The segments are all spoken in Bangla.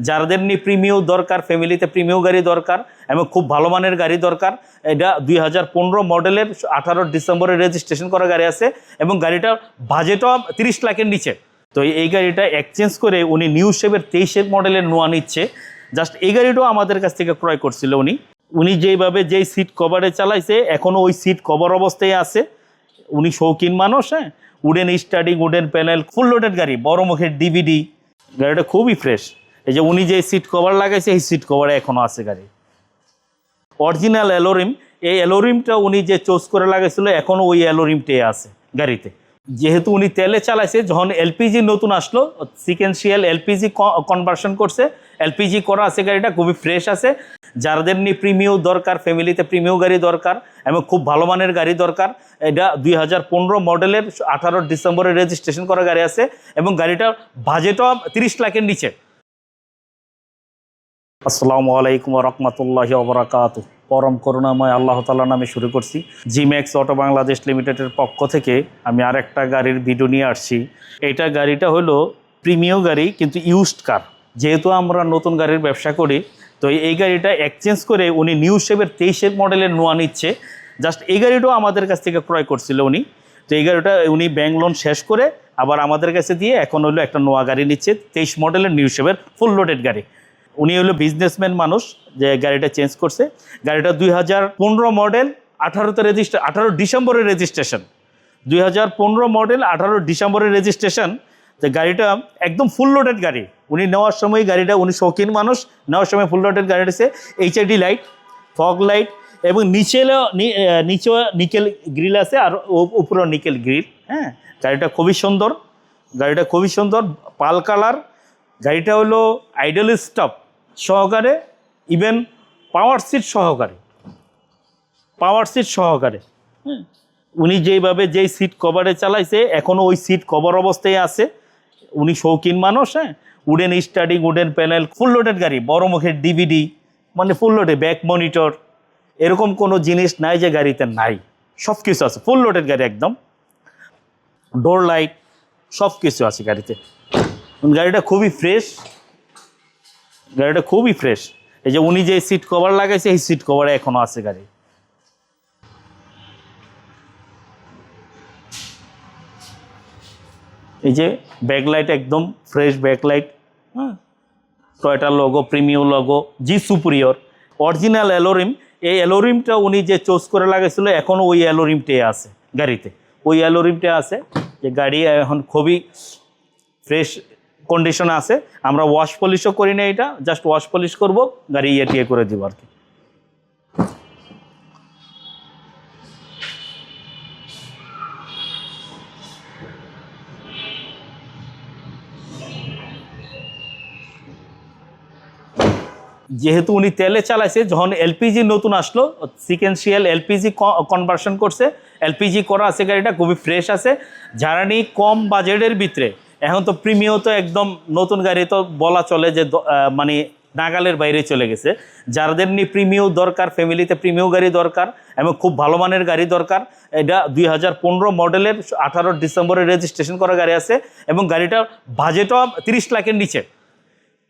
যাদের নিয়ে প্রিমিয় দরকার, ফ্যামিলিতে প্রিমিয় গাড়ি দরকার এবং খুব ভালো মানের গাড়ি দরকার, এটা 2015 মডেলের 18 ডিসেম্বরে রেজিস্ট্রেশন করা গাড়ি আছে এবং গাড়িটা বাজেটও 30 লাখের নিচে। তো এই গাড়িটা এক্সচেঞ্জ করে উনি নিউ শেপের 23 মডেলের নোয়া নিচ্ছে। জাস্ট এই গাড়িটাও আমাদের কাছ থেকে ক্রয় করছিল উনি যেইভাবে যেই সিট কভারে চালাইছে এখনও ওই সিট কভার অবস্থায় আছে। উনি শৌখিন মানুষ, হ্যাঁ, wooden starting, wooden panel, full loaded গাড়ি, বড় মুখের ডিভিডি, গাড়িটা খুবই ফ্রেশ। এই যে উনি যে সিট কভার লাগাইছে এই সিট কভারে এখনও আছে গাড়ি। অরিজিনাল অ্যালোরিম, এই অ্যালোরিমটা উনি যে চুজ করে লাগাইছিল এখনও ওই অ্যালোরিমটাই আছে গাড়িতে। যেহেতু উনি তেলে চালাইছে, যখন এলপিজি নতুন আসলো সিকেন্সিয়াল এলপিজি কনভার্সন করছে, এলপিজি করা আছে, গাড়িটা খুবই ফ্রেশ আছে। যাদের নিয়ে প্রিমিয় দরকার, ফ্যামিলিতে প্রিমিয় গাড়ি দরকার এবং খুব ভালো মানের গাড়ি দরকার, এটা 2015 মডেলের 18 ডিসেম্বরে রেজিস্ট্রেশন করা গাড়ি আছে এবং গাড়িটার বাজেটও 30 লাখের নিচে। আসসালামু আলাইকুম ওয়া রাহমাতুল্লাহি ওয়া বারাকাতুহু। পরম করুণাময় আল্লাহ তাআলার নামে শুরু করছি। জিম্যাক্স অটো বাংলাদেশ লিমিটেডের পক্ষ থেকে আমি আরেকটা গাড়ির ভিডিও নিয়ে আসছি। এইটা গাড়িটা হলো প্রিমিয় গাড়ি কিন্তু ইউজড কার। যেহেতু আমরা নতুন গাড়ির ব্যবসা করি, তো এই গাড়িটা এক্সচেঞ্জ করে উনি নিউ শেপের 23 মডেলের নোয়া নিচ্ছে। জাস্ট এই গাড়িটাও আমাদের কাছ থেকে ক্রয় করছিল উনি। তো এই গাড়িটা উনি ব্যাংক লোন শেষ করে আবার আমাদের কাছে দিয়ে এখন হলো একটা নোয়া গাড়ি নিচ্ছে, 23 মডেলের নিউ শেপের ফুল লোডেড গাড়ি। উনি হলো বিজনেসম্যান মানুষ যে গাড়িটা চেঞ্জ করছে। গাড়িটা 2015 মডেল, 18 ডিসেম্বরের রেজিস্ট্রেশন। 2015 মডেল, 18 ডিসেম্বরের রেজিস্ট্রেশন। তো গাড়িটা একদম ফুল লোডেড গাড়ি। উনি নেওয়ার সময় গাড়িটা, উনি শৌখিন মানুষ, নেওয়ার সময় ফুল লোডেড গাড়িটা আছে। এইচআইডি লাইট, ফগ লাইট এবং নিচে নিকেল গ্রিল আছে আর উপরেও নিকেল গ্রিল। হ্যাঁ, গাড়িটা খুবই সুন্দর, গাড়িটা খুবই সুন্দর, পাল কালার। গাড়িটা হলো আইডল স্টপ সহকারে, ইভেন পাওয়ার সিট সহকারে। উনি যেইভাবে যেই সিট কভারে চালাইছে এখনও ওই সিট কভার অবস্থায় আছে। উনি শৌখিন মানুষ, হ্যাঁ, wooden starting, wooden panel, full loaded গাড়ি, বড় মুখের ডিভিডি, মানে ফুল লোডেড, ব্যাক মনিটর, এরকম কোনো জিনিস নাই যে গাড়িতে নাই, সব কিছু আছে। ফুল লোডেড গাড়ি একদম, ডোর লাইট সব কিছু আছে গাড়িতে। গাড়িটা খুবই ফ্রেশ, গাড়িটা খুবই ফ্রেশ। এই যে উনি যে সিট কভার লাগাইছে এই সিট কভারে এখনও আছে গাড়ি। এই যে ব্যাকলাইট একদম ফ্রেশ ব্যাকলাইট, হ্যাঁ, টয়োটা লোগো, প্রিমিয়াম লোগো, জি সুপিরিয়র, অরিজিনাল অ্যালোরিম। এই অ্যালোরিমটা উনি যে চুজ করে লাগাইছিল এখনও ওই অ্যালোরিমটাই আছে গাড়িতে, ওই অ্যালোরিমটা আছে। যে গাড়ি এখন খুবই ফ্রেশ কন্ডিশনে আছে। আমরা ওয়াশ পলিশও করি না, এটা জাস্ট ওয়াশ পলিশ করবো, গাড়ি ইয়ে করে দিব আর কি। যেহেতু উনি তেলে চালাইছে, যখন এলপিজি নতুন আসলো সিকেন্সিয়াল এলপিজি কনভার্সন করছে, এলপিজি করা আছে, গাড়িটা খুবই ফ্রেশ আছে। যারা নিয়ে কম বাজেটের ভিতরে, এখন তো প্রিমিয় তো একদম নতুন গাড়ি তো বলা চলে যে মানে নাগালের বাইরে চলে গেছে। যাদের নিয়ে প্রিমিয় দরকার, ফ্যামিলিতে প্রিমিয় গাড়ি দরকার এবং খুব ভালো মানের গাড়ি দরকার, এটা 2015 মডেলের 18 ডিসেম্বরে রেজিস্ট্রেশন করা গাড়ি আছে এবং গাড়িটা বাজেটও 30 লাখের নিচে।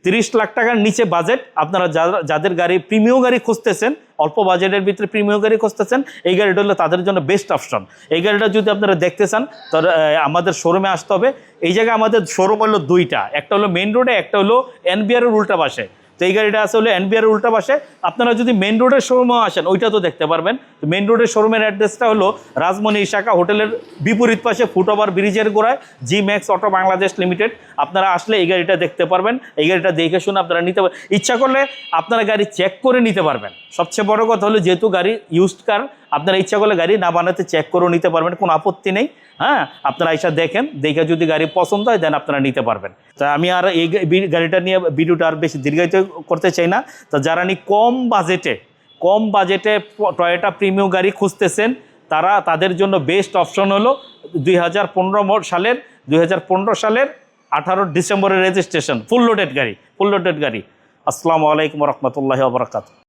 30 লাখ টাকার নিচে বাজেট। আপনারা যাদের গাড়ি প্রিমিয়াম গাড়ি খুঁজতেছেন, অল্প বাজেটের ভিতরে প্রিমিয়াম গাড়ি খুঁজতেছেন, এই গাড়িটা হলো তাদের জন্য বেস্ট অপশন। এই গাড়িটা যদি আপনারা দেখতে চান তাহলে আমাদের শোরুমে আসতে হবে। এই জায়গায় আমাদের শোরুম হলো দুইটা, একটা হলো মেইন রোডে, একটা হলো এনবিআরের উল্টা পাশে। তো এই গাড়িটা আছে হলো এনবিআরের উল্টা পাশে। আপনারা যদি মেইন রোডের শোরুমেও আসেন ওইটা তো দেখতে পারবেন। তো মেইন রোডের শোরুমের অ্যাড্রেসটা হলো রাজমণি ইশাকা হোটেলের বিপরীত পাশে ফুটওভার ব্রিজের গোড়ায় জিম্যাক্স অটো বাংলাদেশ লিমিটেড। আপনারা আসলে এই গাড়িটা দেখতে পারবেন, এই গাড়িটা দেখে শুনে আপনারা নিতে পারবেন। ইচ্ছা করলে আপনারা গাড়ি চেক করে নিতে পারবেন। সবচেয়ে বড় কথা হলো যেহেতু গাড়ি ইউজড কার, আপনারা ইচ্ছা করলে গাড়ি না বানাতে চেক করেও নিতে পারবেন, কোনো আপত্তি নেই। হ্যাঁ, আপনারা এসে দেখেন, দেখে যদি গাড়ি পছন্দ হয় দেন আপনারা নিতে পারবেন। তা আমি আর এই গাড়িটা নিয়ে ভিডিওটা আর বেশি দীর্ঘায়িত করতে চাই না। তো যারা নিয়ে কম বাজেটে টয়োটা প্রিমিয়াম গাড়ি খুঁজতেছেন, তাদের জন্য বেস্ট অপশন হলো 2015 সালের 18 ডিসেম্বরের রেজিস্ট্রেশন ফুল লোডেড গাড়ি। আসসালামু আলাইকুম ওয়া রাহমাতুল্লাহি ওয়া বারাকাতুহু।